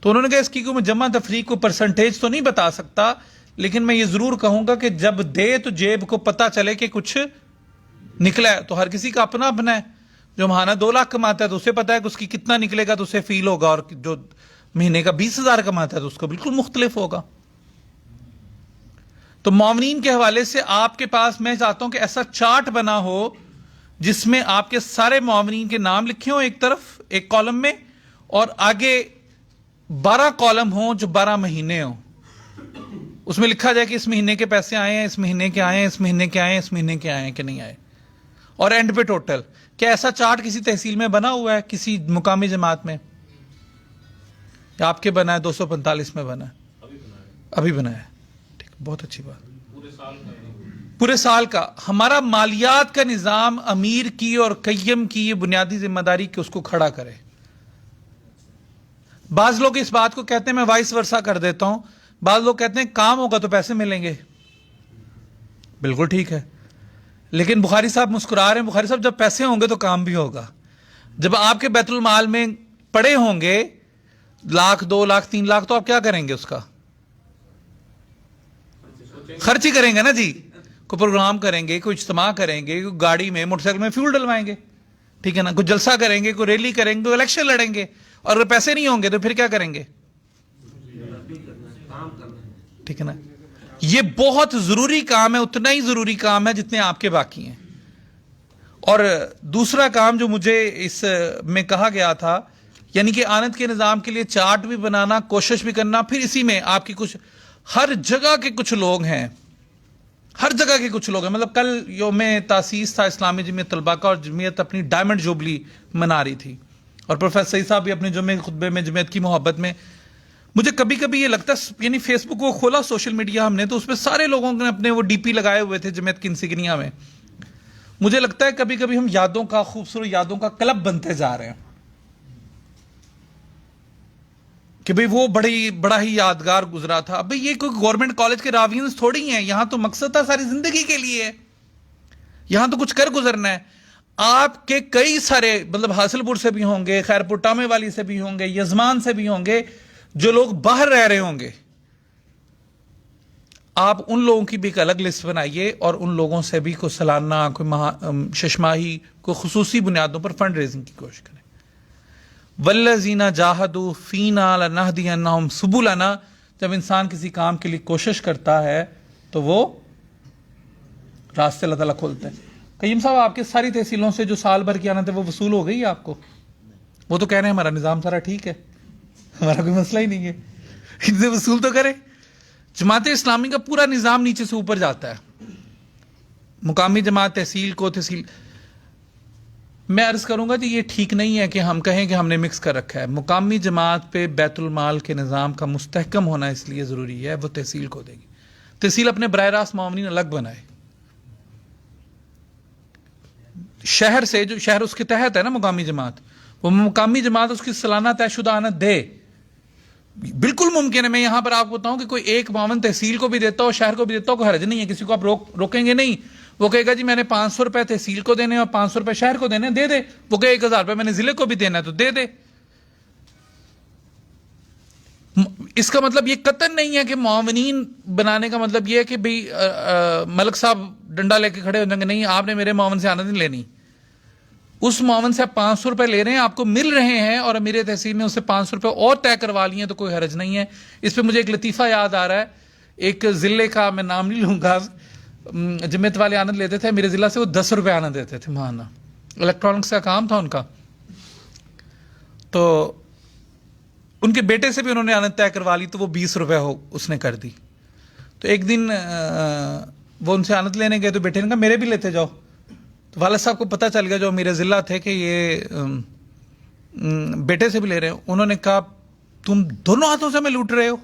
تو انہوں نے کہا اس کی میں جمع تفریق کو پرسنٹیج تو نہیں بتا سکتا, لیکن میں یہ ضرور کہوں گا کہ جب دے تو جیب کو پتا چلے کہ کچھ نکلا ہے. تو ہر کسی کا اپنا اپنا ہے. جو ماہانہ 2 لاکھ کماتا ہے تو اسے پتا ہے کہ اس کی کتنا نکلے گا تو اسے فیل ہوگا, اور جو مہینے کا 20,000 کماتا ہے تو اس کو بالکل مختلف ہوگا. تو معاونین کے حوالے سے آپ کے پاس میں چاہتا ہوں کہ ایسا چارٹ بنا ہو جس میں آپ کے سارے معاونین کے نام لکھے ہوں ایک طرف ایک کالم میں, اور آگے 12 کالم ہوں جو 12 مہینے ہوں. اس میں لکھا جائے کہ اس مہینے کے پیسے آئے ہیں, اس مہینے کے آئے ہیں, اس مہینے کے آئے ہیں, اس مہینے کے آئے ہیں کہ نہیں آئے, اور اینڈ پہ ٹوٹل. کیا ایسا چارٹ کسی تحصیل میں بنا ہوا ہے, کسی مقامی جماعت میں, یا آپ کے بنا ہے 245 میں بنا ہے؟ ابھی بنایا ہے. ٹھیک, بہت اچھی بات. پورے سال کا ہمارا مالیات کا نظام امیر کی اور قیم کی یہ بنیادی ذمہ داری کہ اس کو کھڑا کرے. بعض لوگ اس بات کو کہتے ہیں, میں وائس ورسا کر دیتا ہوں, بعض لوگ کہتے ہیں کام ہوگا تو پیسے ملیں گے. بالکل ٹھیک ہے, لیکن بخاری صاحب مسکرا رہے ہیں. بخاری صاحب جب پیسے ہوں گے تو کام بھی ہوگا. جب آپ کے بیت المال میں پڑے ہوں گے 1,00,000 2,00,000 3,00,000 تو آپ کیا کریں گے؟ اس کا خرچ ہی کریں گے نا جی. کوئی پروگرام کریں گے, کوئی اجتماع کریں گے, کوئی گاڑی میں موٹر سائیکل میں فیول ڈلوائیں گے, ٹھیک ہے نا, کوئی جلسہ کریں گے, کوئی ریلی کریں گے, کوئی الیکشن لڑیں گے. اور اگر پیسے نہیں ہوں گے تو پھر کیا کریں گے؟ ٹھیک ہے نا. یہ بہت ضروری کام ہے, اتنا ہی ضروری کام ہے جتنے آپ کے باقی ہیں. اور دوسرا کام جو مجھے اس میں کہا گیا تھا, یعنی کہ آنت کے نظام کے لیے چارٹ بھی بنانا, کوشش بھی کرنا, پھر اسی میں آپ کی کچھ ہر جگہ کے کچھ لوگ ہیں, ہر جگہ کے کچھ لوگ ہیں. مطلب کل یوم تاسیس تھا اسلامی جمعیت طلباء کا, اور جمعیت اپنی ڈائمنڈ جوبلی منا رہی تھی, اور پروفیسر سعید صاحب بھی اپنے جمعے خطبے میں جمعیت کی محبت میں. مجھے کبھی کبھی یہ لگتا ہے, یعنی فیس بک کو کھولا سوشل میڈیا ہم نے, تو اس پہ سارے لوگوں نے اپنے وہ ڈی پی لگائے ہوئے تھے جمعیت کی انسگنیا میں. مجھے لگتا ہے کبھی کبھی ہم یادوں کا, خوبصورت یادوں کا کلب بنتے جا رہے ہیں کہ بھئی وہ بڑا ہی یادگار گزرا تھا. بھئی یہ کوئی گورنمنٹ کالج کے راوینز تھوڑی ہیں, یہاں تو مقصد تھا ساری زندگی کے لیے ہے, یہاں تو کچھ کر گزرنا ہے. آپ کے کئی سارے, مطلب حاصل پور سے بھی ہوں گے, خیر پور ٹامے والی سے بھی ہوں گے, یزمان سے بھی ہوں گے, جو لوگ باہر رہ رہے ہوں گے. آپ ان لوگوں کی بھی ایک الگ لسٹ بنائیے, اور ان لوگوں سے بھی کوئی سالانہ, کوئی ششماہی, کوئی خصوصی بنیادوں پر فنڈ ریزنگ کی کوشش کریں. والذین جاہدوا فینا لنہدینہم سبلنا. جب انسان کسی کام کے لیے کوشش کرتا ہے تو وہ راستے اللہ تعالیٰ کھولتے ہیں. قیم صاحب, آپ کے ساری تحصیلوں سے جو سال بھر کی آنت ہے وہ وصول ہو گئی ہے آپ کو؟ وہ تو کہہ رہے ہیں ہمارا نظام سارا ٹھیک ہے, ہمارا کوئی مسئلہ ہی نہیں ہے, ان سے وصول تو کرے. جماعت اسلامی کا پورا نظام نیچے سے اوپر جاتا ہے. مقامی جماعت تحصیل کو تحصیل, میں عرض کروں گا کہ یہ ٹھیک نہیں ہے کہ ہم کہیں کہ ہم نے مکس کر رکھا ہے. مقامی جماعت پہ بیت المال کے نظام کا مستحکم ہونا اس لیے ضروری ہے, وہ تحصیل کو دے گی. تحصیل اپنے براہ راست معاونین الگ بنائے, شہر سے, جو شہر اس کے تحت ہے نا مقامی جماعت, وہ مقامی جماعت اس کی سالانہ طے شدہ آنت دے. بالکل ممکن ہے, میں یہاں پر آپ کو بتاؤں کہ کوئی ایک معاون تحصیل کو بھی دیتا ہو, شہر کو بھی دیتا ہو, کوئی حرج نہیں ہے, کسی کو آپ روکیں گے نہیں. وہ کہے گا جی میں نے 500 روپے تحصیل کو دینے اور 500 روپے شہر کو دینے, دے دے. وہ کہے 1,000 روپے میں نے ضلع کو بھی دینا ہے تو دے دے. اس کا مطلب یہ قطعاً نہیں ہے کہ معاونین بنانے کا مطلب یہ ہے کہ بھئی ملک صاحب ڈنڈا لے کے کھڑے ہو جائیں گے, نہیں آپ نے میرے معاون سے آنت نہیں لینی. اس معاون سے آپ 500 روپے لے رہے ہیں, آپ کو مل رہے ہیں, اور میرے تحصیل نے اس سے 500 روپے اور طے کروا لیے ہیں, تو کوئی حرج نہیں ہے. اس پہ مجھے ایک لطیفہ یاد آ رہا ہے. ایک ضلع کا, میں نام نہیں لوں گا, جمعیت والے آنت لیتے تھے میرے ضلع سے, وہ 10 روپے آنت دیتے تھے ماہانہ. الیکٹرانکس کا کام تھا ان کا, تو ان کے بیٹے سے بھی انہوں نے آنت طے کروا لی, تو وہ 20 روپے اس نے کر دی. تو ایک دن وہ ان سے آنت لینے گئے, تو بیٹے نے کہا میرے بھی لیتے جاؤ. تو والد صاحب کو پتہ چل گیا جو میرے ضلع تھے کہ یہ بیٹے سے بھی لے رہے ہیں. انہوں نے کہا تم دونوں ہاتھوں سے میں لوٹ رہے ہو,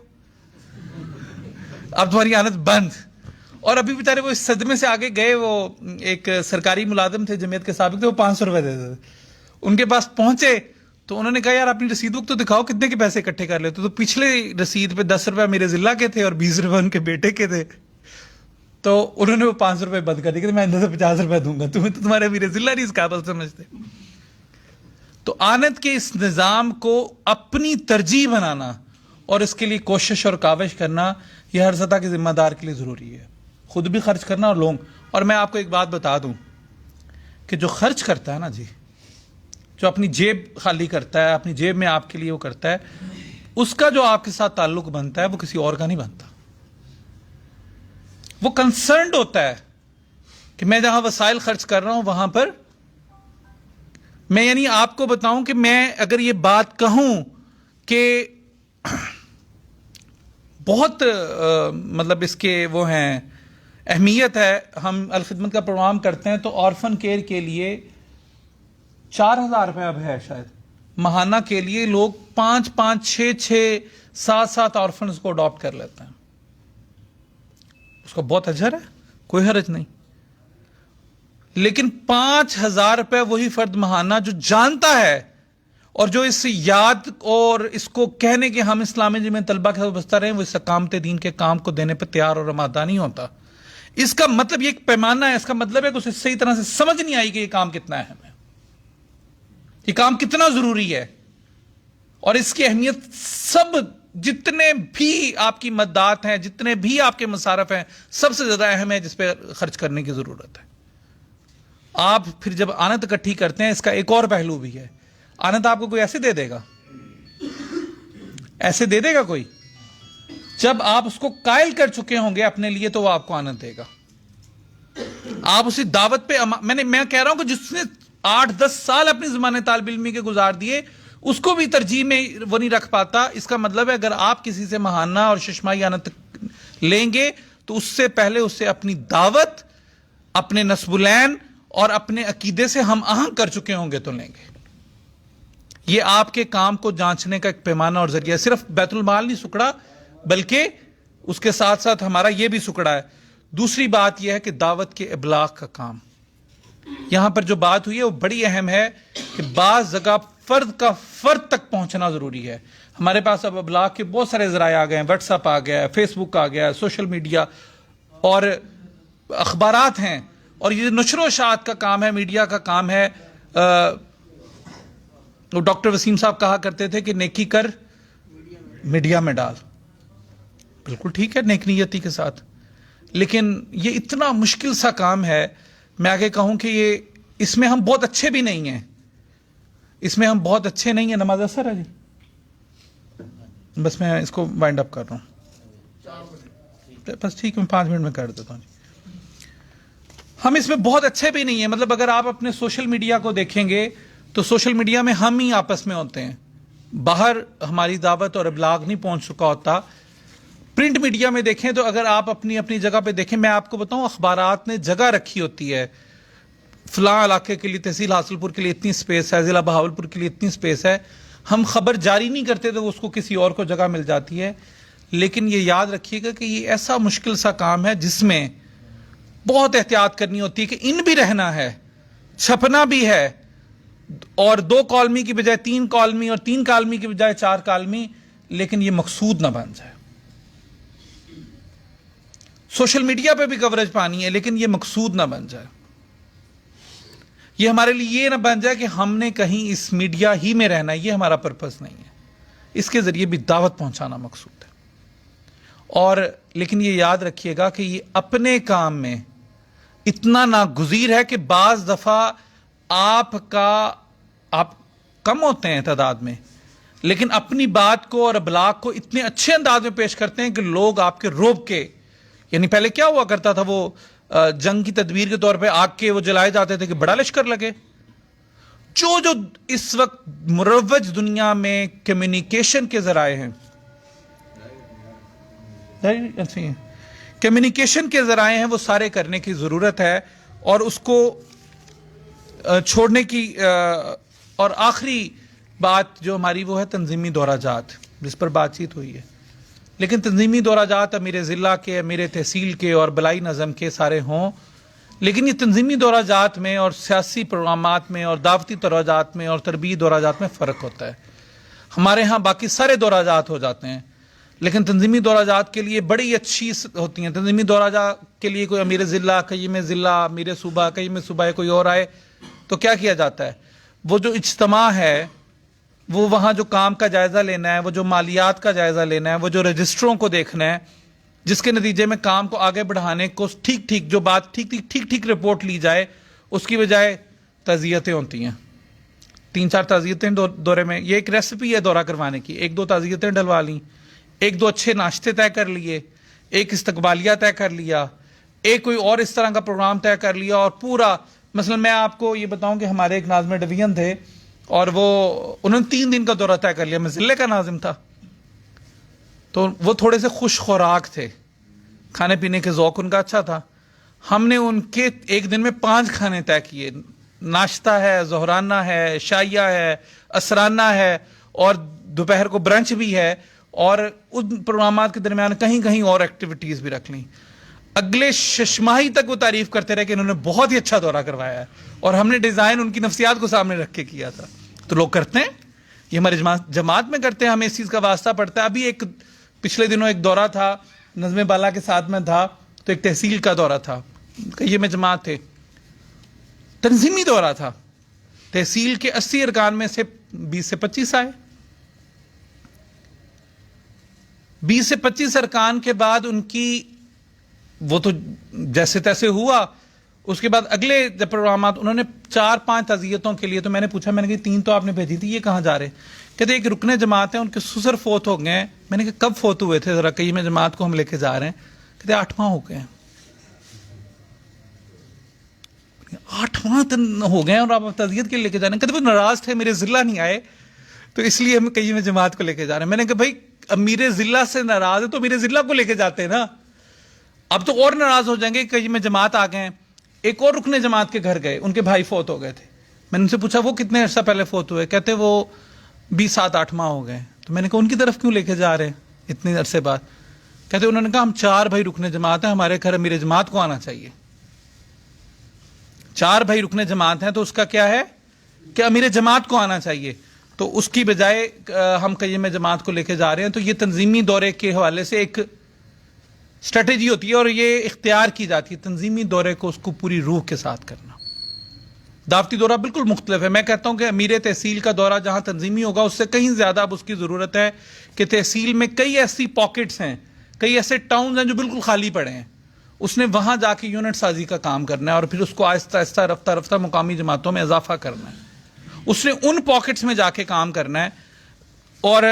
اب تمہاری آنت بند. اور ابھی بیچارے وہ اس صدمے سے آگے گئے, وہ ایک سرکاری ملازم تھے جمعیت کے سابق تھے, وہ 500 روپے دیتے تھے. ان کے پاس پہنچے تو انہوں نے کہا یار اپنی رسید بک تو دکھاؤ, کتنے کے پیسے اکٹھے کر لیتے. تو پچھلے رسید پہ 10 روپے میرے ضلع کے تھے اور 20 روپے ان کے بیٹے کے تھے. تو انہوں نے وہ 500 روپے بند کر دی کہ میں اندر سے 50 روپے دوں گا, تمہیں تو تمہارے میرے ضلع نہیں اس قابل سمجھتے. تو آنت کے اس نظام کو اپنی ترجیح بنانا اور اس کے لیے کوشش اور کاوش کرنا, یہ ہر سطح کے ذمہ دار کے لیے ضروری ہے. خود بھی خرچ کرنا اور لوگ. اور میں آپ کو ایک بات بتا دوں کہ جو خرچ کرتا ہے نا جی, جو اپنی جیب خالی کرتا ہے, اپنی جیب میں آپ کے لیے وہ کرتا ہے, اس کا جو آپ کے ساتھ تعلق بنتا ہے وہ کسی اور کا نہیں بنتا. وہ کنسرنڈ ہوتا ہے کہ میں جہاں وسائل خرچ کر رہا ہوں وہاں پر میں, یعنی آپ کو بتاؤں کہ میں اگر یہ بات کہوں کہ بہت مطلب اس کے وہ ہیں اہمیت ہے, ہم الخدمت کا پروگرام کرتے ہیں تو آرفن کیئر کے لیے 4,000 روپے اب ہے شاید ماہانہ کے لیے, لوگ 5-5, 6-6, 7-7 آرفنز کو اڈاپٹ کر لیتے ہیں. اس کا بہت اجر ہے, کوئی حرج نہیں. لیکن 5,000 روپے وہی فرد ماہانہ جو جانتا ہے اور جو اس یاد اور اس کو کہنے کے ہم اسلامی جی میں طلبہ کے ساتھ بستہ رہے ہیں, وہ اس اقامت دین کے کام کو دینے پہ تیار اور آمادہ نہیں ہوتا. اس کا مطلب یہ ایک پیمانہ ہے, اس کا مطلب ہے کہ اسے صحیح طرح سے سمجھ نہیں آئی کہ یہ کام کتنا اہم ہے, یہ کام کتنا ضروری ہے, اور اس کی اہمیت سب جتنے بھی آپ کی مدات ہیں, جتنے بھی آپ کے مصارف ہیں, سب سے زیادہ اہم ہے جس پہ خرچ کرنے کی ضرورت ہے. آپ پھر جب آنت اکٹھی کرتے ہیں, اس کا ایک اور پہلو بھی ہے. آنت آپ کو کوئی ایسے دے دے گا, ایسے دے دے گا کوئی؟ جب آپ اس کو قائل کر چکے ہوں گے اپنے لیے تو وہ آپ کو آنت دے گا. آپ اسی دعوت پہ میں کہہ رہا ہوں کہ جس نے 8-10 سال اپنی زمانے طالب علمی کے گزار دیے, اس کو بھی ترجیح میں وہ نہیں رکھ پاتا. اس کا مطلب ہے اگر آپ کسی سے ماہانہ اور ششماہی آنت لیں گے تو اس سے پہلے اس سے اپنی دعوت, اپنے نصب العین اور اپنے عقیدے سے ہم آہنگ کر چکے ہوں گے تو لیں گے. یہ آپ کے کام کو جانچنے کا ایک پیمانہ اور ذریعہ. صرف بیت المال نہیں سکڑا, بلکہ اس کے ساتھ ساتھ ہمارا یہ بھی سکڑا ہے. دوسری بات یہ ہے کہ دعوت کے ابلاغ کا کام. یہاں پر جو بات ہوئی ہے وہ بڑی اہم ہے کہ بعض جگہ فرد کا فرد تک پہنچنا ضروری ہے. ہمارے پاس اب ابلاغ کے بہت سارے ذرائع آ گئے ہیں, واٹس ایپ آ گیا ہے, فیس بک آ گیا ہے, سوشل میڈیا اور اخبارات ہیں, اور یہ نشر و اشاعت کا کام ہے, میڈیا کا کام ہے. ڈاکٹر وسیم صاحب کہا کرتے تھے کہ نیکی کر میڈیا میں ڈال. بالکل ٹھیک ہے, نیک نیتی کے ساتھ, لیکن یہ اتنا مشکل سا کام ہے. میں آگے کہوں کہ اس میں ہم بہت اچھے بھی نہیں ہیں, اس میں ہم بہت اچھے نہیں ہیں. نماز اثر ہے جی, بس میں اس کو وائنڈ اپ کر رہا ہوں, بس ٹھیک ہے, میں 5 منٹ میں کر دیتا ہوں جی. ہم اس میں بہت اچھے بھی نہیں ہیں. مطلب اگر آپ اپنے سوشل میڈیا کو دیکھیں گے تو سوشل میڈیا میں ہم ہی آپس میں ہوتے ہیں, باہر ہماری دعوت اور ابلاغ نہیں پہنچ چکا ہوتا. پرنٹ میڈیا میں دیکھیں تو اگر آپ اپنی اپنی جگہ پہ دیکھیں, میں آپ کو بتاؤں اخبارات نے جگہ رکھی ہوتی ہے, فلاں علاقے کے لیے تحصیل حاصل پور کے لیے اتنی سپیس ہے, ضلع بہاولپور کے لیے اتنی سپیس ہے. ہم خبر جاری نہیں کرتے تو اس کو کسی اور کو جگہ مل جاتی ہے. لیکن یہ یاد رکھیے گا کہ یہ ایسا مشکل سا کام ہے جس میں بہت احتیاط کرنی ہوتی ہے کہ ان بھی رہنا ہے, چھپنا بھی ہے, اور 2 کالمی کی بجائے 3 کالمی اور 3 کالمی کی بجائے 4 کالمی, لیکن یہ مقصود نہ بن جائے. سوشل میڈیا پہ بھی کوریج پانی ہے, لیکن یہ مقصود نہ بن جائے. یہ ہمارے لیے یہ نہ بن جائے کہ ہم نے کہیں اس میڈیا ہی میں رہنا ہے, یہ ہمارا پرپس نہیں ہے. اس کے ذریعے بھی دعوت پہنچانا مقصود ہے. اور لیکن یہ یاد رکھیے گا کہ یہ اپنے کام میں اتنا ناگزیر ہے کہ بعض دفعہ آپ کم ہوتے ہیں تعداد میں, لیکن اپنی بات کو اور ابلاغ کو اتنے اچھے انداز میں پیش کرتے ہیں کہ لوگ آپ کے روب کے, یعنی پہلے کیا ہوا کرتا تھا, وہ جنگ کی تدبیر کے طور پہ آگ کے وہ جلائے جاتے تھے کہ بڑا لشکر لگے. جو اس وقت مروج دنیا میں کمیونیکیشن کے ذرائع ہیں, کمیونیکیشن کے ذرائع ہیں, وہ سارے کرنے کی ضرورت ہے, اور اس کو چھوڑنے کی. اور آخری بات جو ہماری وہ ہے تنظیمی دورہ جات, جس پر بات چیت ہوئی ہے. لیکن تنظیمی دورہ جات امیر ضلع کے, امیر تحصیل کے اور بلائی نظم کے سارے ہوں, لیکن یہ تنظیمی دورہ جات میں اور سیاسی پروگرامات میں اور دعوتی دورہ جات میں اور تربیتی دورہ جات میں فرق ہوتا ہے. ہمارے ہاں باقی سارے دورہ جات ہو جاتے ہیں, لیکن تنظیمی دورہ جات کے لیے بڑی اچھی ہوتی ہیں. تنظیمی دورہ جات کے لیے کوئی امیر ضلع, قیم ضلع, امیر صوبہ, قیم صوبہ کوئی اور آئے تو کیا کیا جاتا ہے, وہ جو اجتماع ہے, وہ وہاں جو کام کا جائزہ لینا ہے, وہ جو مالیات کا جائزہ لینا ہے, وہ جو رجسٹروں کو دیکھنا ہے, جس کے نتیجے میں کام کو آگے بڑھانے کو ٹھیک جو بات ٹھیک رپورٹ لی جائے, اس کی بجائے تعزیتیں ہوتی ہیں. 3-4 تعزیتیں دورے میں, یہ ایک ریسپی ہے دورہ کروانے کی. 1-2 تعزیتیں ڈلوا لیں, 1-2 اچھے ناشتے طے کر لیے, ایک استقبالیہ طے کر لیا, ایک کوئی اور اس طرح کا پروگرام طے کر لیا, اور پورا. مثلا میں آپ کو یہ بتاؤں کہ ہمارے ایک ناظم ڈویژن تھے, اور انہوں نے 3 دن کا دورہ طے کر لیا. میں ضلع کا ناظم تھا, تو وہ تھوڑے سے خوش خوراک تھے, کھانے پینے کے ذوق ان کا اچھا تھا. ہم نے ان کے ایک دن میں 5 کھانے طے کیے. ناشتہ ہے, ظہرانہ ہے, شائیہ ہے, عصرانہ ہے, اور دوپہر کو برنچ بھی ہے, اور ان پروگرامات کے درمیان کہیں اور ایکٹیویٹیز بھی رکھ لیں. اگلے 6 ماہی تک وہ تعریف کرتے رہے کہ انہوں نے بہت ہی اچھا دورہ کروایا ہے اور ہم نے ڈیزائن ان کی نفسیات کو سامنے رکھ کے کیا تھا. تو لوگ کرتے ہیں, یہ ہمارے جماعت میں کرتے ہیں, ہمیں اس چیز کا واسطہ پڑتا ہے. ابھی ایک پچھلے دنوں ایک دورہ تھا, نظم بالا کے ساتھ میں تھا, تو ایک تحصیل کا دورہ تھا, یہ میں جماعت تھے, تنظیمی دورہ تھا. تحصیل کے 80 ارکان میں سے 20 سے 25 آئے. 20 سے 25 ارکان کے بعد ان کی وہ تو جیسے تیسے ہوا. اس کے بعد اگلے جب پروگرامات انہوں نے 4-5 تعزیتوں کے لیے, تو میں نے پوچھا, میں نے کہا 3 تو آپ نے بھیجی تھی, یہ کہاں جا رہے؟ کہتے ایک رکن جماعت ہیں, ان کے سسر فوت ہو گئے ہیں. میں نے کہا کب فوت ہوئے تھے, ذرا کہیں میں جماعت کو ہم لے کے جا رہے ہیں. کہتے 8 ماہ ہو گئے ہیں. 8 ماہ ہو گئے ہیں اور آپ تعزیت کے لیے لے کے جا رہے ہیں. کہتے وہ ناراض تھے, میرے ضلع نہیں آئے, تو اس لیے ہم کہیں میں جماعت کو لے کے جا رہے ہیں. میں نے کہا بھائی اب میرے ضلع سے ناراض ہے تو میرے ضلع کو لے کے جاتے ہیں نا, اب تو اور ناراض ہو جائیں گے. کہیں میں جماعت آ گئے ہیں. ایک اور رکن جماعت کے گھر گئے, ان کے بھائی فوت ہو گئے تھے. میں نے ان سے پوچھا وہ کتنے عرصہ پہلے فوت ہوئے؟ کہتے وہ 7-8 ماہ ہو گئے. تو میں نے کہا ان کی طرف کیوں لے کے جا رہے ہیں اتنے عرصے بعد؟ کہتے انہوں نے کہا ہم 4 بھائی رکن جماعت ہیں, ہمارے گھر میرے جماعت کو آنا چاہیے. 4 بھائی رکن جماعت ہیں تو اس کا کیا ہے کہ امیر جماعت کو آنا چاہیے. تو اس کی بجائے ہم کہیں میں جماعت کو لے کے جا رہے ہیں. تو یہ تنظیمی دورے کے حوالے سے ایک اسٹریٹجی ہوتی ہے اور یہ اختیار کی جاتی ہے, تنظیمی دورے کو اس کو پوری روح کے ساتھ کرنا. دعوتی دورہ بالکل مختلف ہے. میں کہتا ہوں کہ امیر تحصیل کا دورہ جہاں تنظیمی ہوگا اس سے کہیں زیادہ اب اس کی ضرورت ہے کہ تحصیل میں کئی ایسی پاکٹس ہیں, کئی ایسے ٹاؤنز ہیں جو بالکل خالی پڑے ہیں, اس نے وہاں جا کے یونٹ سازی کا کام کرنا ہے اور پھر اس کو آہستہ آہستہ رفتہ رفتہ مقامی جماعتوں میں اضافہ کرنا ہے. اس نے ان پاکٹس میں جا کے کام کرنا ہے. اور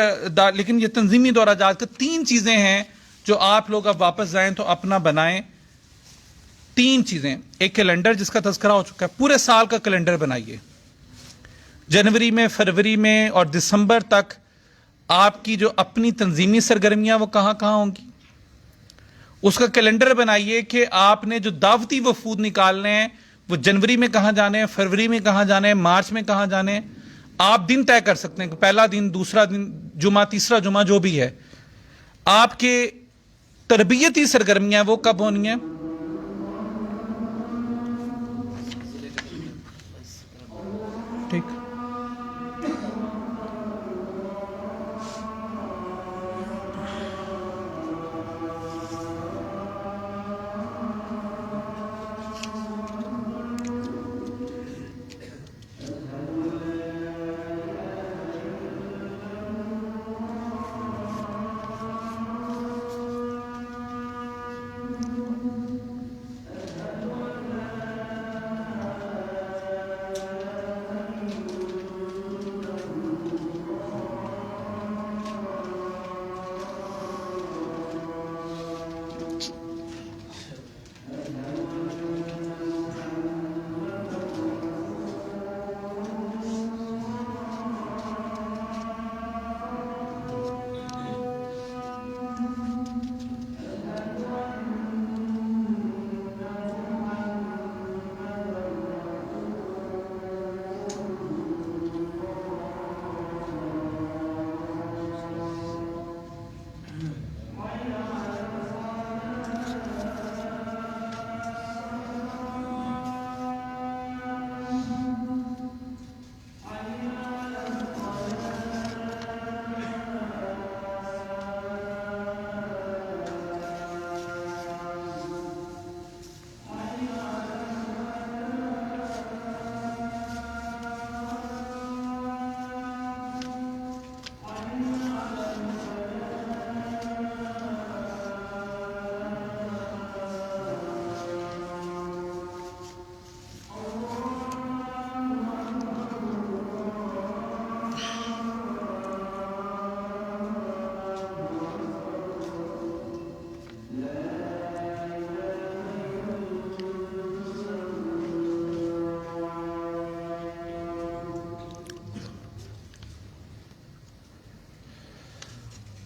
لیکن یہ تنظیمی دورہ جات کا 3 چیزیں ہیں جو آپ لوگ اب واپس جائیں تو اپنا بنائیں. 3 چیزیں. ایک کیلنڈر جس کا تذکرہ ہو چکا ہے, پورے سال کا کیلنڈر بنائیے. جنوری میں, فروری میں اور دسمبر تک آپ کی جو اپنی تنظیمی سرگرمیاں وہ کہاں کہاں ہوں گی, اس کا کیلنڈر بنائیے کہ آپ نے جو دعوتی وفود نکالنے ہیں وہ جنوری میں کہاں جانے ہیں, فروری میں کہاں جانے ہیں, مارچ میں کہاں جانے ہیں. آپ دن طے کر سکتے ہیں کہ پہلا دن, دوسرا دن, جمعہ, تیسرا جمعہ, جو بھی ہے. آپ کے تربیتی سرگرمیاں وہ کب ہونی ہیں. ٹھیک.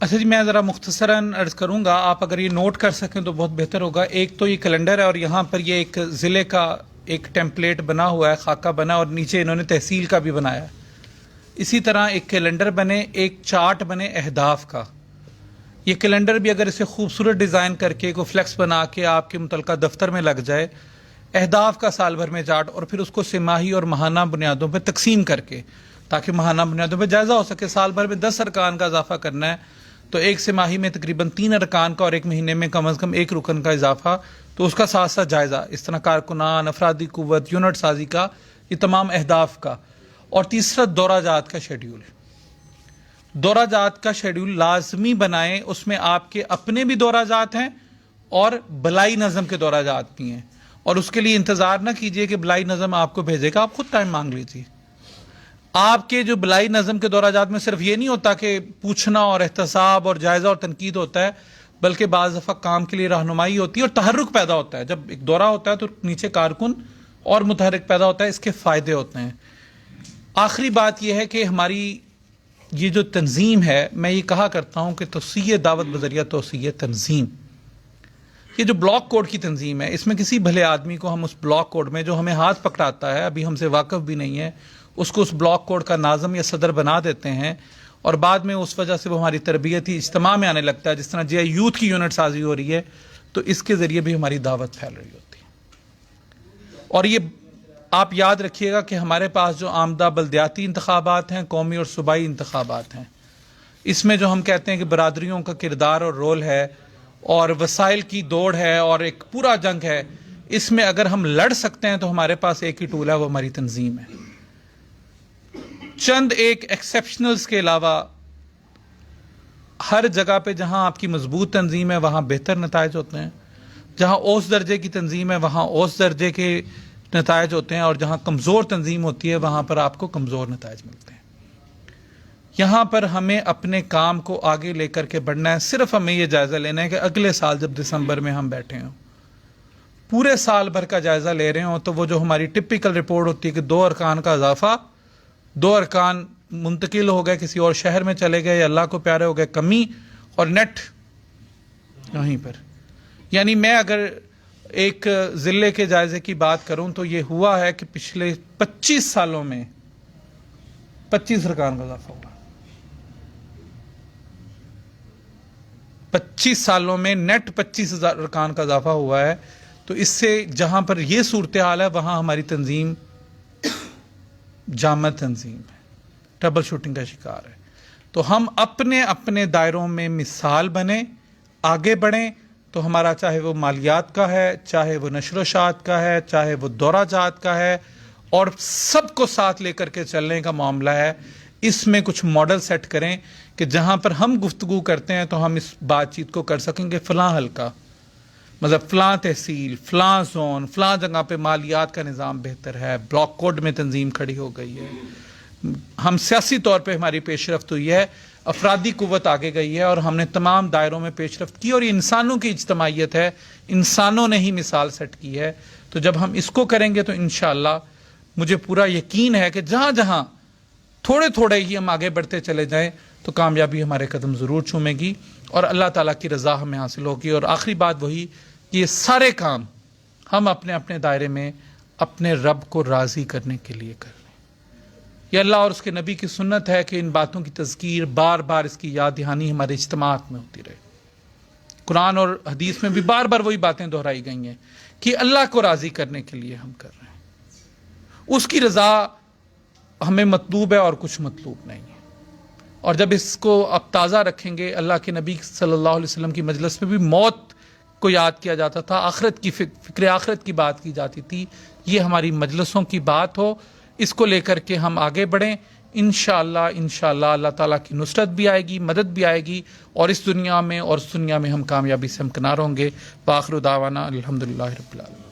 اچھا جی, میں ذرا مختصراً عرض کروں گا, آپ اگر یہ نوٹ کر سکیں تو بہت بہتر ہوگا. ایک تو یہ کیلنڈر ہے اور یہاں پر یہ ایک ضلع کا ایک ٹیمپلیٹ بنا ہوا ہے, خاکہ بنا, اور نیچے انہوں نے تحصیل کا بھی بنایا. اسی طرح ایک کیلنڈر بنے, ایک چارٹ بنے اہداف کا. یہ کیلنڈر بھی اگر اسے خوبصورت ڈیزائن کر کے کوئی فلیکس بنا کے آپ کے متعلقہ دفتر میں لگ جائے، اہداف کا سال بھر میں چارٹ، اور پھر اس کو سماہی اور ماہانہ بنیادوں پہ تقسیم کر کے، تاکہ ماہانہ بنیادوں پہ جائزہ ہو سکے. سال بھر میں 10 ارکان کا اضافہ کرنا ہے تو ایک سماہی میں تقریباً 3 ارکان کا اور ایک مہینے میں کم از کم 1 رکن کا اضافہ، تو اس کا ساتھ ساتھ جائزہ، اس طرح کارکنان، افرادی قوت، یونٹ سازی کا، یہ تمام اہداف کا. اور تیسرا دورہ جات کا شیڈیول. دورہ جات کا شیڈیول لازمی بنائیں، اس میں آپ کے اپنے بھی دورہ جات ہیں اور بلائی نظم کے دورہ جات بھی ہیں. اور اس کے لیے انتظار نہ کیجئے کہ بلائی نظم آپ کو بھیجے گا، آپ خود ٹائم مانگ لیجئے. آپ کے جو بلائی نظم کے دورہ جات میں صرف یہ نہیں ہوتا کہ پوچھنا اور احتساب اور جائزہ اور تنقید ہوتا ہے، بلکہ بعض دفعہ کام کے لیے رہنمائی ہوتی ہے اور تحرک پیدا ہوتا ہے. جب ایک دورہ ہوتا ہے تو نیچے کارکن اور متحرک پیدا ہوتا ہے، اس کے فائدے ہوتے ہیں. آخری بات یہ ہے کہ ہماری یہ جو تنظیم ہے، میں یہ کہا کرتا ہوں کہ توسیع دعوت بذریعہ توسیع تنظیم، یہ جو بلاک کوڈ کی تنظیم ہے، اس میں کسی بھلے آدمی کو ہم اس بلاک کوڈ میں جو ہمیں ہاتھ پکڑاتا ہے، ابھی ہم سے واقف بھی نہیں ہے، اس کو اس بلاک کوڈ کا ناظم یا صدر بنا دیتے ہیں، اور بعد میں اس وجہ سے وہ ہماری تربیتی اجتماع میں آنے لگتا ہے. جس طرح جے یوتھ کی یونٹ سازی ہو رہی ہے تو اس کے ذریعے بھی ہماری دعوت پھیل رہی ہوتی ہے. اور یہ آپ یاد رکھیے گا کہ ہمارے پاس جو آمدہ بلدیاتی انتخابات ہیں، قومی اور صوبائی انتخابات ہیں، اس میں جو ہم کہتے ہیں کہ برادریوں کا کردار اور رول ہے اور وسائل کی دوڑ ہے اور ایک پورا جنگ ہے، اس میں اگر ہم لڑ سکتے ہیں تو ہمارے پاس ایک ہی ٹول ہے، وہ ہماری تنظیم ہے. چند ایک ایکسیپشنلز کے علاوہ ہر جگہ پہ جہاں آپ کی مضبوط تنظیم ہے وہاں بہتر نتائج ہوتے ہیں، جہاں اوس درجے کی تنظیم ہے وہاں اوس درجے کے نتائج ہوتے ہیں، اور جہاں کمزور تنظیم ہوتی ہے وہاں پر آپ کو کمزور نتائج ملتے ہیں. یہاں پر ہمیں اپنے کام کو آگے لے کر کے بڑھنا ہے. صرف ہمیں یہ جائزہ لینا ہے کہ اگلے سال جب دسمبر میں ہم بیٹھے ہوں، پورے سال بھر کا جائزہ لے رہے ہوں، تو وہ جو ہماری ٹپیکل رپورٹ ہوتی ہے کہ 2 ارکان کا اضافہ، 2 ارکان منتقل ہو گئے کسی اور شہر میں چلے گئے یا اللہ کو پیارے ہو گئے، کمی، اور نیٹ یہیں پر. یعنی میں اگر ایک ضلع کے جائزے کی بات کروں تو یہ ہوا ہے کہ پچھلے 25 سالوں میں 25 ارکان کا اضافہ ہوا. 25 سالوں میں نیٹ 25,000 ارکان کا اضافہ ہوا ہے. تو اس سے جہاں پر یہ صورتحال ہے وہاں ہماری تنظیم جامع تنظیم ہے، ٹربل شوٹنگ کا شکار ہے. تو ہم اپنے اپنے دائروں میں مثال بنیں، آگے بڑھیں. تو ہمارا چاہے وہ مالیات کا ہے، چاہے وہ نشر و اشاعت کا ہے، چاہے وہ دورہ جات کا ہے، اور سب کو ساتھ لے کر کے چلنے کا معاملہ ہے. اس میں کچھ ماڈل سیٹ کریں کہ جہاں پر ہم گفتگو کرتے ہیں تو ہم اس بات چیت کو کر سکیں گے. فلاں حلقہ، مطلب فلاں تحصیل، فلاں زون، فلاں جگہ پہ مالیات کا نظام بہتر ہے، بلاک کوڈ میں تنظیم کھڑی ہو گئی ہے، ہم سیاسی طور پہ ہماری پیش رفت ہوئی ہے، افرادی قوت آگے گئی ہے، اور ہم نے تمام دائروں میں پیش رفت کی. اور یہ انسانوں کی اجتماعیت ہے، انسانوں نے ہی مثال سیٹ کی ہے. تو جب ہم اس کو کریں گے تو انشاءاللہ مجھے پورا یقین ہے کہ جہاں جہاں تھوڑے تھوڑے ہی ہم آگے بڑھتے چلے جائیں تو کامیابی ہمارے قدم ضرور چومے گی اور اللہ تعالیٰ کی رضا ہمیں حاصل ہوگی. اور آخری بات وہی کہ یہ سارے کام ہم اپنے اپنے دائرے میں اپنے رب کو راضی کرنے کے لیے کر رہے ہیں. یہ اللہ اور اس کے نبی کی سنت ہے کہ ان باتوں کی تذکیر بار بار، اس کی یاد دہانی ہمارے اجتماعات میں ہوتی رہے. قرآن اور حدیث میں بھی بار بار وہی باتیں دہرائی گئی ہیں کہ اللہ کو راضی کرنے کے لیے ہم کر رہے ہیں. اس کی رضا ہمیں مطلوب ہے اور کچھ مطلوب نہیں ہے. اور جب اس کو آپ تازہ رکھیں گے، اللہ کے نبی صلی اللہ علیہ وسلم کی مجلس میں بھی موت کو یاد کیا جاتا تھا، آخرت کی فکر آخرت کی بات کی جاتی تھی. یہ ہماری مجلسوں کی بات ہو، اس کو لے کر کے ہم آگے بڑھیں. انشاءاللہ اللہ تعالیٰ کی نصرت بھی آئے گی، مدد بھی آئے گی، اور اس دنیا میں اور اس دنیا میں ہم کامیابی سے ہمکنار ہوں گے. وآخر دعوانا الحمدللہ رب العالمین.